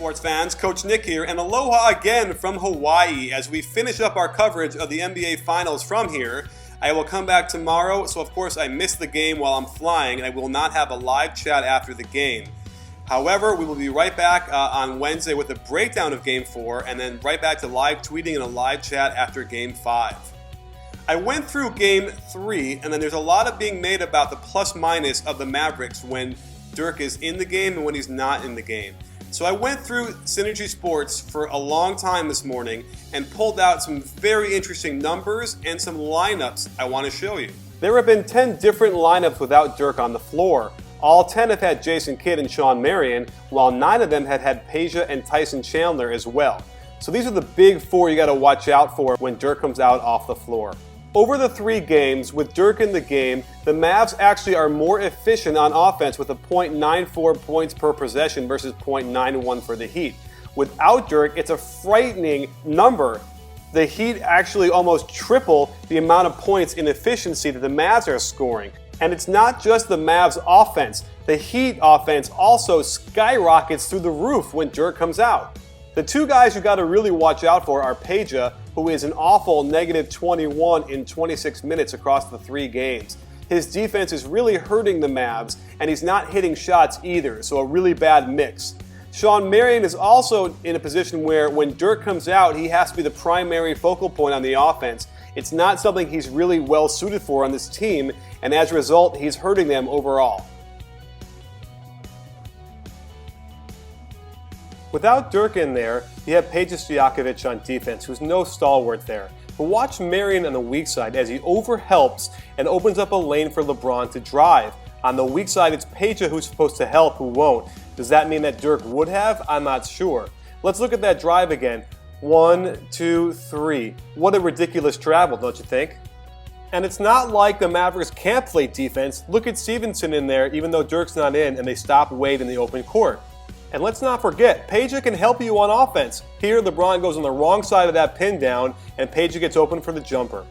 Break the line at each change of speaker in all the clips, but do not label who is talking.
sports fans, Coach Nick here, and aloha again from Hawaii as we finish up our coverage of the NBA Finals from here. I will come back tomorrow, so of course I missed the game while I'm flying, and I will not have a live chat after the game. However, we will be right back on Wednesday with a breakdown of Game 4, and then right back to live tweeting and a live chat after Game 5. I went through Game 3, and then there's a lot of being made about the plus-minus of the Mavericks when Dirk is in the game and when he's not in the game. So I went through Synergy Sports for a long time this morning and pulled out some very interesting numbers and some lineups I want to show you. There have been 10 different lineups without Dirk on the floor. All 10 have had Jason Kidd and Shawn Marion, while 9 of them had Peja and Tyson Chandler as well. So these are the big 4 you got to watch out for when Dirk comes out off the floor. Over the 3 games, with Dirk in the game, the Mavs actually are more efficient on offense with a .94 points per possession versus .91 for the Heat. Without Dirk, it's a frightening number. The Heat actually almost triple the amount of points in efficiency that the Mavs are scoring. And it's not just the Mavs offense. The Heat offense also skyrockets through the roof when Dirk comes out. The 2 guys you got to really watch out for are Peja, who is an awful -21 in 26 minutes across the 3 games. His defense is really hurting the Mavs, and he's not hitting shots either, so a really bad mix. Shawn Marion is also in a position where when Dirk comes out, he has to be the primary focal point on the offense. It's not something he's really well suited for on this team, and as a result, he's hurting them overall. Without Dirk in there, you have Peja Stojakovic on defense, who's no stalwart there. But watch Marion on the weak side as he overhelps and opens up a lane for LeBron to drive. On the weak side, it's Peja who's supposed to help, who won't. Does that mean that Dirk would have? I'm not sure. Let's look at that drive again. 1, 2, 3. What a ridiculous travel, don't you think? And it's not like the Mavericks can't play defense. Look at Stevenson in there, even though Dirk's not in, and they stop Wade in the open court. And let's not forget, Peja can help you on offense. Here, LeBron goes on the wrong side of that pin down, and Peja gets open for the jumper.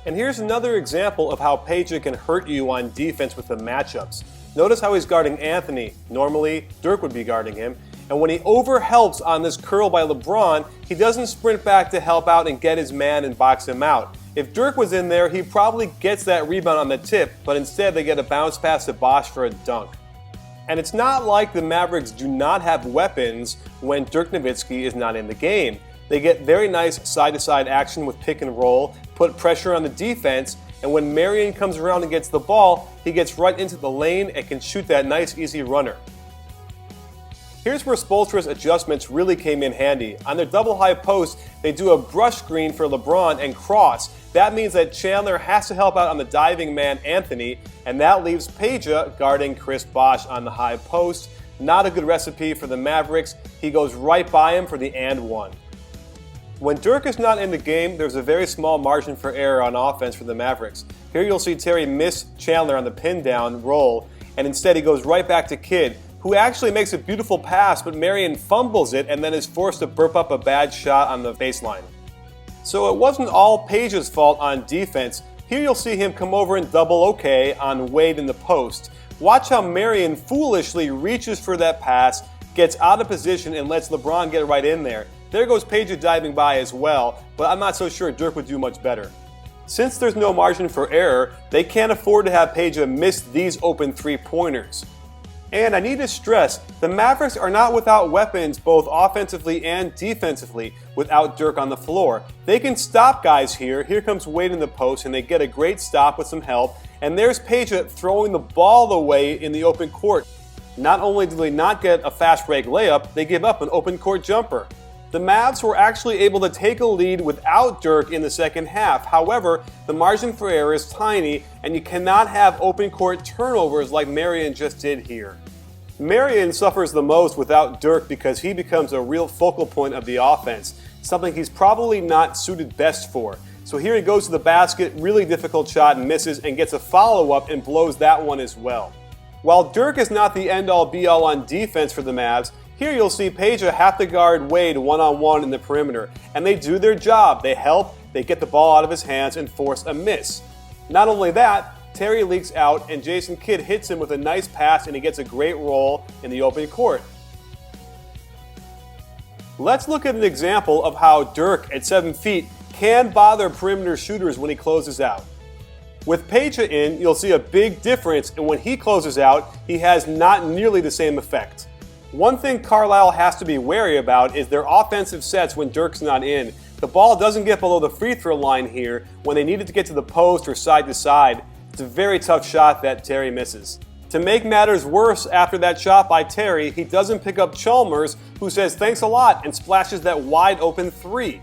And here's another example of how Peja can hurt you on defense with the matchups. Notice how he's guarding Anthony. Normally, Dirk would be guarding him. And when he overhelps on this curl by LeBron, he doesn't sprint back to help out and get his man and box him out. If Dirk was in there, he probably gets that rebound on the tip, but instead they get a bounce pass to Bosh for a dunk. And it's not like the Mavericks do not have weapons when Dirk Nowitzki is not in the game. They get very nice side-to-side action with pick and roll, put pressure on the defense, and when Marion comes around and gets the ball, he gets right into the lane and can shoot that nice, easy runner. Here's where Spoelstra's adjustments really came in handy. On their double high post, they do a brush screen for LeBron and cross. That means that Chandler has to help out on the diving man, Anthony, and that leaves Peja guarding Chris Bosh on the high post. Not a good recipe for the Mavericks. He goes right by him for the and one. When Dirk is not in the game, there's a very small margin for error on offense for the Mavericks. Here you'll see Terry miss Chandler on the pin down roll, and instead he goes right back to Kidd, who actually makes a beautiful pass, but Marion fumbles it and then is forced to burp up a bad shot on the baseline. So it wasn't all Peja's fault on defense. Here you'll see him come over and double OK on Wade in the post. Watch how Marion foolishly reaches for that pass, gets out of position, and lets LeBron get right in there. There goes Peja diving by as well, but I'm not so sure Dirk would do much better. Since there's no margin for error, they can't afford to have Peja miss these open 3-pointers. And I need to stress, the Mavericks are not without weapons both offensively and defensively without Dirk on the floor. They can stop guys here. Here comes Wade in the post, and they get a great stop with some help. And there's Peja throwing the ball away in the open court. Not only do they not get a fast break layup, they give up an open court jumper. The Mavs were actually able to take a lead without Dirk in the second half. However, the margin for error is tiny, and you cannot have open court turnovers like Marion just did here. Marion suffers the most without Dirk because he becomes a real focal point of the offense, something he's probably not suited best for. So here he goes to the basket, really difficult shot, and misses, and gets a follow-up and blows that one as well. While Dirk is not the end-all be-all on defense for the Mavs, here you'll see Peja have to guard Wade one-on-one in the perimeter, and they do their job. They help, they get the ball out of his hands and force a miss. Not only that, Terry leaks out and Jason Kidd hits him with a nice pass and he gets a great roll in the open court. Let's look at an example of how Dirk at 7 feet can bother perimeter shooters when he closes out. With Peja in, you'll see a big difference, and when he closes out, he has not nearly the same effect. One thing Carlisle has to be wary about is their offensive sets when Dirk's not in. The ball doesn't get below the free throw line here when they need it to get to the post or side to side. It's a very tough shot that Terry misses. To make matters worse after that shot by Terry, he doesn't pick up Chalmers, who says thanks a lot and splashes that wide open three.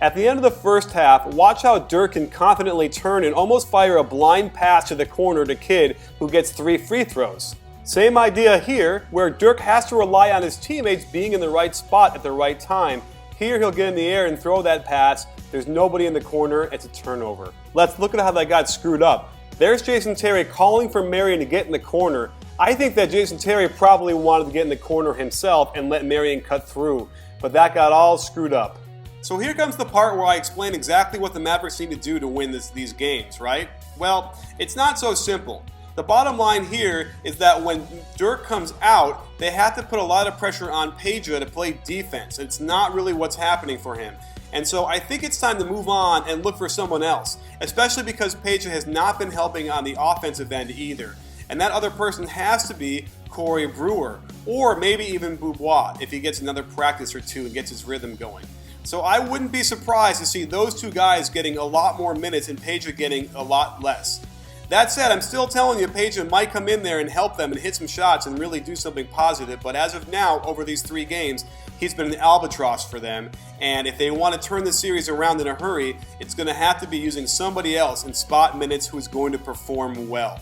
At the end of the first half, watch how Dirk can confidently turn and almost fire a blind pass to the corner to Kidd, who gets 3 free throws. Same idea here, where Dirk has to rely on his teammates being in the right spot at the right time. Here he'll get in the air and throw that pass. There's nobody in the corner. It's a turnover. Let's look at how that got screwed up. There's Jason Terry calling for Marion to get in the corner. I think that Jason Terry probably wanted to get in the corner himself and let Marion cut through, but that got all screwed up. So here comes the part where I explain exactly what the Mavericks need to do to win these games, right? Well, it's not so simple. The bottom line here is that when Dirk comes out, they have to put a lot of pressure on Peja to play defense. It's not really what's happening for him. And so I think it's time to move on and look for someone else, especially because Peja has not been helping on the offensive end either. And that other person has to be Corey Brewer, or maybe even Boubois if he gets another practice or two and gets his rhythm going. So I wouldn't be surprised to see those two guys getting a lot more minutes and Peja getting a lot less. That said, I'm still telling you Peja might come in there and help them and hit some shots and really do something positive, but as of now, over these 3 games, he's been an albatross for them, and if they want to turn the series around in a hurry, it's going to have to be using somebody else in spot minutes who's going to perform well.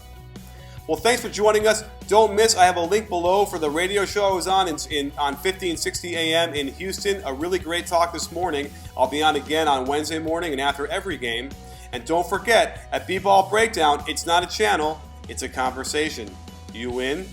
Well, thanks for joining us. Don't miss, I have a link below for the radio show I was on 1560 AM in Houston. A really great talk this morning. I'll be on again on Wednesday morning and after every game. And don't forget, at B-Ball Breakdown, it's not a channel, it's a conversation. You win,